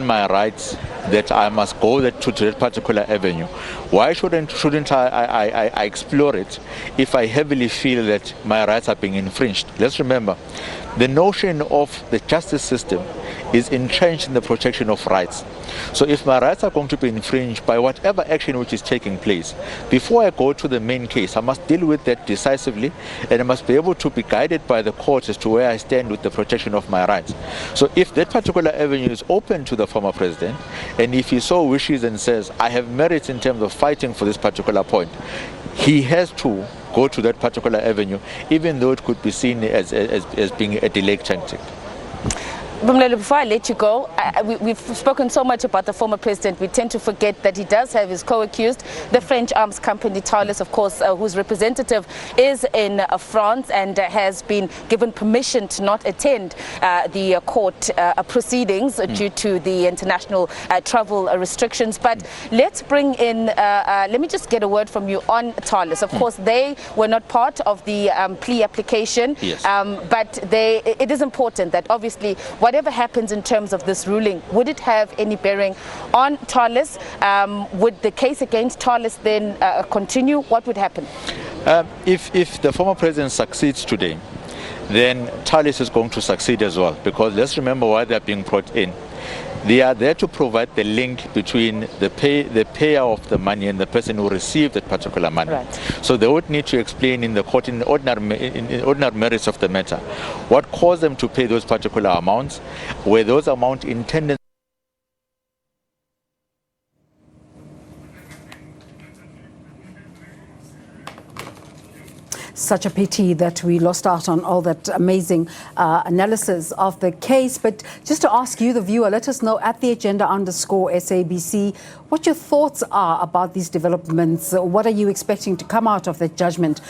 my rights that I must go to that particular avenue, why shouldn't I explore it if I heavily feel that my rights are being infringed? Let's remember, the notion of the justice system is entrenched in the protection of rights. So if my rights are going to be infringed by whatever action which is taking place, before I go to the main case, I must deal with that decisively, and I must be able to be guided by the court as to where I stand with the protection of my rights. So if that particular avenue is open to the former president, and if he so wishes and says, I have merits in terms of fighting for this particular point, he has to go to that particular avenue, even though it could be seen as being a delayed tactic. Before I let you go, we've spoken so much about the former president, we tend to forget that he does have his co-accused, the French arms company Thales, of course, whose representative is in France and has been given permission to not attend the court proceedings due to the international travel restrictions. But let's bring in, let me just get a word from you on Thales. Of course, they were not part of the plea application, yes. But it is important that obviously whatever happens in terms of this ruling, would it have any bearing on Thales? Would the case against Thales then continue? What would happen? If the former president succeeds today, then Thales is going to succeed as well, because let's remember why they're being brought in. They are there to provide the link between the payer of the money and the person who received that particular money. Right. So they would need to explain in the court, in ordinary merits of the matter, what caused them to pay those particular amounts, were those amounts intended. Such a pity that we lost out on all that amazing analysis of the case. But just to ask you, the viewer, let us know at the agenda_SABC what your thoughts are about these developments. What are you expecting to come out of the judgment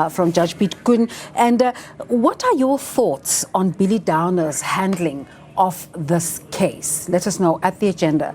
from Judge Piet Koen? And what are your thoughts on Billy Downer's handling of this case? Let us know at the agenda_SABC.